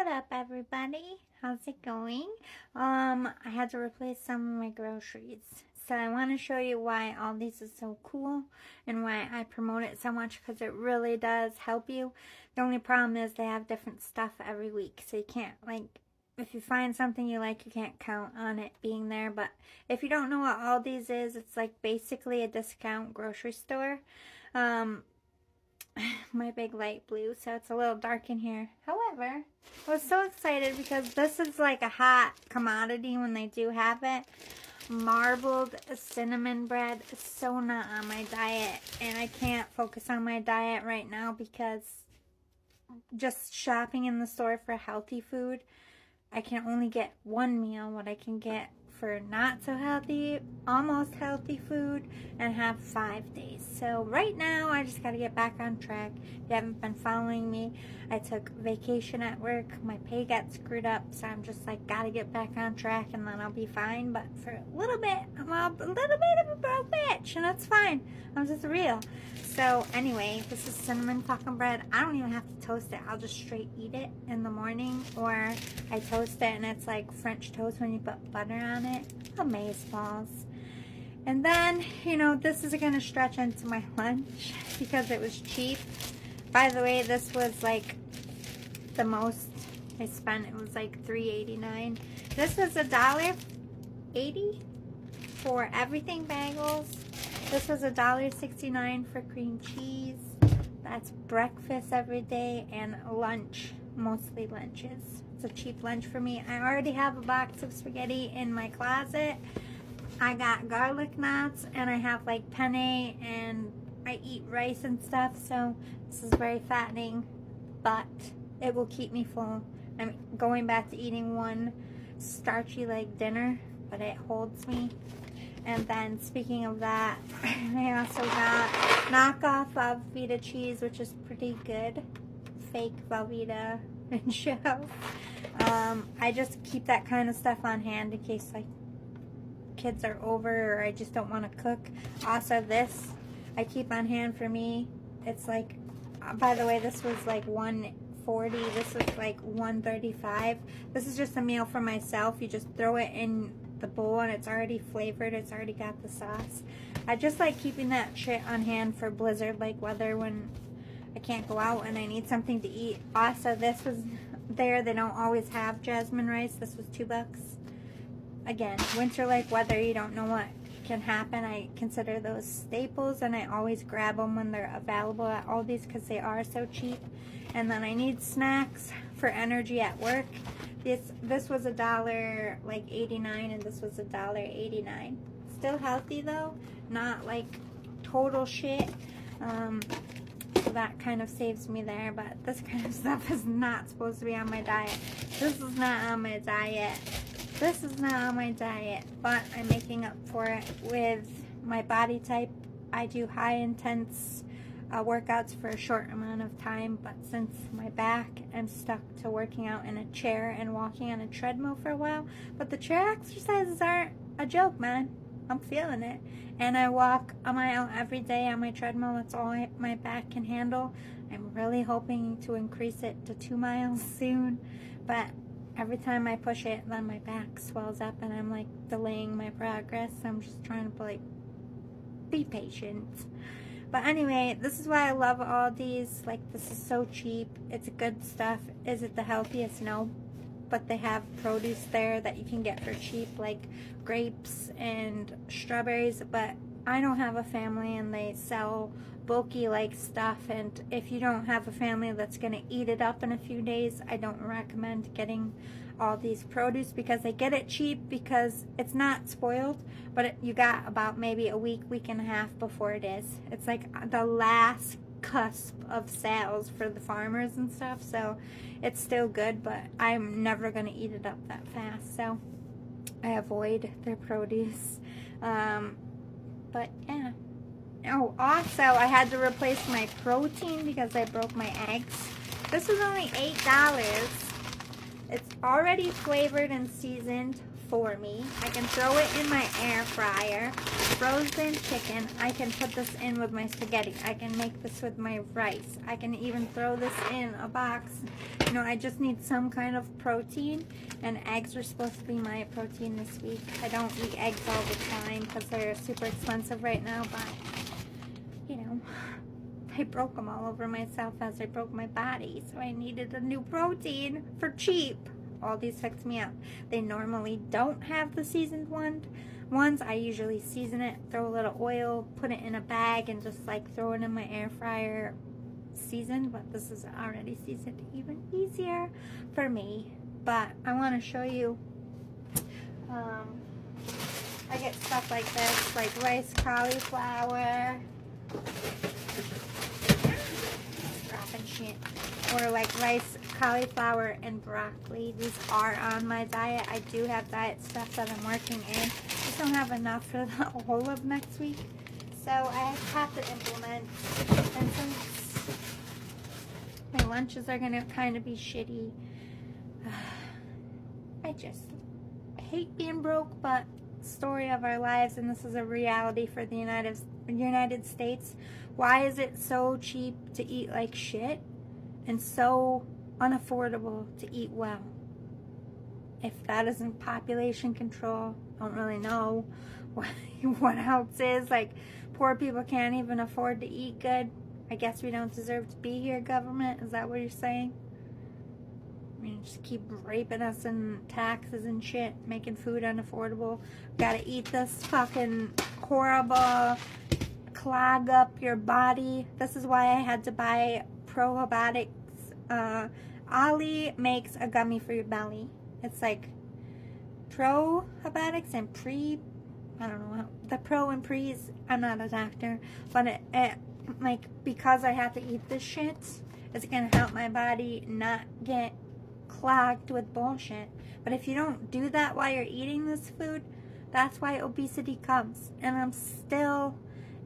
What up, everybody? How's it going? I had to replace some of my groceries. So I want to show you why Aldi's is so cool and why I promote it so much, because it really does help you. The only problem is they have different stuff every week. So you can't, like, if you find something you like, you can't count on it being there. But if you don't know what Aldi's is, it's like basically a discount grocery store. My big light blue, so it's a little dark in here. However, I was so excited because this is like a hot commodity when they do have it. Marbled cinnamon bread is so not on my diet, and I can't focus on my diet right now because just shopping in the store for healthy food, I can only get one meal. What I can get for not so healthy, almost healthy food, and have 5 days. So right now I just got to get back on track. If you haven't been following me, I took vacation at work. My pay got screwed up, so I'm just like, gotta get back on track and then I'll be fine. But for a little bit, I'm a little bit of a broke bitch, and that's fine. I'm just real. So anyway, this is cinnamon fucking bread. I don't even have to toast it. I'll just straight eat it in the morning, or I toast it and it's like French toast when you put butter on it. Amazeballs. And then, you know, this is going to stretch into my lunch because it was cheap. By the way, this was like the most I spent. It was like $3.89. This was $1.80 for everything bagels. This was $1.69 for cream cheese. That's breakfast every day, and lunch, mostly lunches. It's a cheap lunch for me. I already have a box of spaghetti in my closet. I got garlic knots, and I have like penne, and I eat rice and stuff, so this is very fattening, but it will keep me full. I'm going back to eating one starchy like dinner, but it holds me. And then speaking of that, I also got knockoff Velveeta cheese, which is pretty good. Fake Velveeta and show. I just keep that kind of stuff on hand in case like kids are over or I just don't want to cook. Also, this I keep on hand for me. It's like, by the way, this was like $1.40. This was like $1.35. This is just a meal for myself. You just throw it in the bowl and it's already flavored. It's already got the sauce. I just like keeping that shit on hand for blizzard like weather when I can't go out and I need something to eat. Also, this was there. They don't always have jasmine rice. This was $2. Again, winter like weather, you don't know what can happen. I consider those staples, and I always grab them when they're available at Aldi's because they are so cheap. And then I need snacks for energy at work. This was $1.89, and this was $1.89. Still healthy though, not like total shit. So that kind of saves me there. But this kind of stuff is not supposed to be on my diet. This is not on my diet. This is not on my diet, but I'm making up for it with my body type. I do high intense workouts for a short amount of time, but since my back, I'm stuck to working out in a chair and walking on a treadmill for a while. But the chair exercises aren't a joke, man. I'm feeling it. And I walk a mile every day on my treadmill. That's all my back can handle. I'm really hoping to increase it to 2 miles soon, but every time I push it, then my back swells up and I'm like delaying my progress. I'm just trying to like be patient. But anyway, this is why I love Aldi's. Like, this is so cheap. It's good stuff. Is it the healthiest? No. But they have produce there that you can get for cheap, like grapes and strawberries. But I don't have a family, and they sell bulky like stuff, and if you don't have a family that's going to eat it up in a few days, I don't recommend getting all these produce, because they get it cheap because it's not spoiled, but you got about maybe a week and a half before it is. It's like the last cusp of sales for the farmers and stuff, so it's still good, but I'm never going to eat it up that fast, so I avoid their produce. But yeah. Oh, also, I had to replace my protein because I broke my eggs. This was only $8. It's already flavored and seasoned, for me. I can throw it in my air fryer. Frozen chicken. I can put this in with my spaghetti. I can make this with my rice. I can even throw this in a box. You know, I just need some kind of protein, and eggs are supposed to be my protein this week. I don't eat eggs all the time because they're super expensive right now, but, you know, I broke them all over myself as I broke my body, so I needed a new protein for cheap. All these hooked me up. They normally don't have the seasoned ones. I usually season it, throw a little oil, put it in a bag, and just like throw it in my air fryer seasoned. But this is already seasoned, even easier for me. But I want to show you. I get stuff like this, like rice cauliflower. Dropping shit. Or like rice, cauliflower, and broccoli. These are on my diet. I do have diet stuff that I'm working in. Just don't have enough for the whole of next week. So I have to implement. And since my lunches are going to kind of be shitty, I just hate being broke, but story of our lives, and this is a reality for the United States. Why is it so cheap to eat like shit and so unaffordable to eat well? If that isn't population control, I don't really know what else is. Like, poor people can't even afford to eat good. I guess we don't deserve to be here, government. Is that what you're saying? I mean, just keep raping us in taxes and shit, making food unaffordable. Gotta eat this fucking horrible, clog up your body. This is why I had to buy probiotics. Ollie makes a gummy for your belly. It's like probiotics and I don't know, the pro and pre's, I'm not a doctor, but it like, because I have to eat this shit, it's gonna help my body not get clogged with bullshit. But if you don't do that while you're eating this food, that's why obesity comes. And I'm still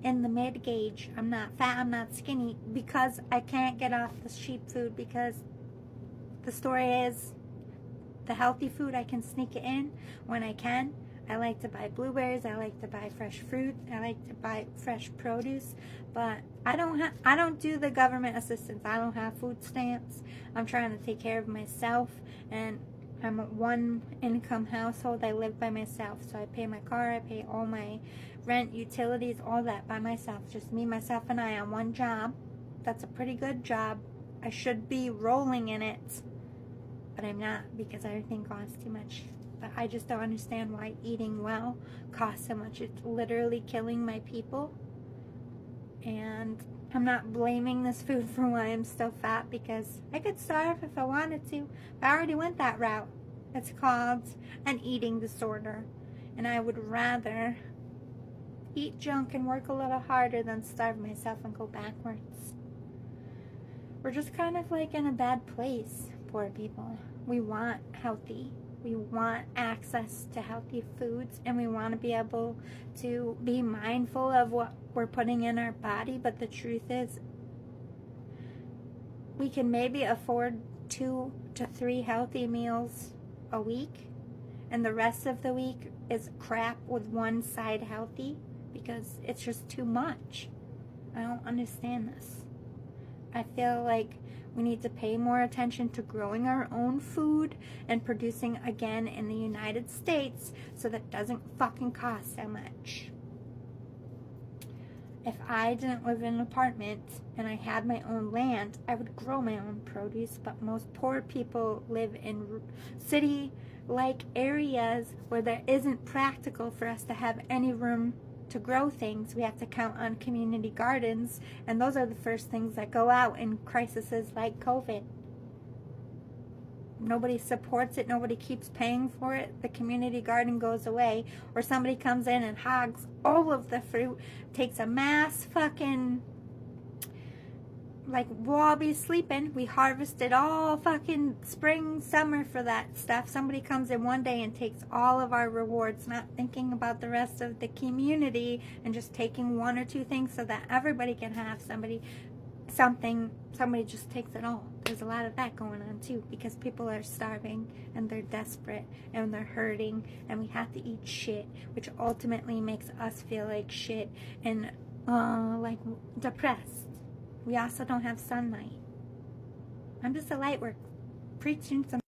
in the mid gauge. I'm not fat, I'm not skinny, because I can't get off this cheap food. Because the story is, the healthy food, I can sneak it in when I can. I like to buy blueberries, I like to buy fresh fruit, I like to buy fresh produce, but I don't do the government assistance. I don't have food stamps. I'm trying to take care of myself, and I'm a one income household. I live by myself, so I pay my car, I pay all my rent, utilities, all that by myself. Just me, myself, and I on one job. That's a pretty good job. I should be rolling in it, but I'm not, because everything costs too much. But I just don't understand why eating well costs so much. It's literally killing my people. And I'm not blaming this food for why I'm still fat, because I could starve if I wanted to. I already went that route. It's called an eating disorder. And I would rather eat junk and work a little harder than starve myself and go backwards. We're just kind of like in a bad place, poor people. We want healthy. We want access to healthy foods, and we want to be able to be mindful of what we're putting in our body. But the truth is, we can maybe afford 2 to 3 healthy meals a week, and the rest of the week is crap with one side healthy, because it's just too much. I don't understand this. I feel like we need to pay more attention to growing our own food and producing again in the United States, so that it doesn't fucking cost so much. If I didn't live in an apartment and I had my own land, I would grow my own produce, but most poor people live in city-like areas where there isn't practical for us to have any room to grow things. We have to count on community gardens, and those are the first things that go out in crises like COVID. Nobody supports it. Nobody keeps paying for it. The community garden goes away, or somebody comes in and hogs all of the fruit, takes a mass fucking, like, we'll all be sleeping. We harvested all fucking spring, summer for that stuff. Somebody comes in one day and takes all of our rewards, not thinking about the rest of the community, and just taking 1 or 2 things so that everybody can have. Somebody somebody just takes it all. There's a lot of that going on too, because people are starving and they're desperate and they're hurting, and we have to eat shit, which ultimately makes us feel like shit and like depressed. We also don't have sunlight. I'm just a light work preaching some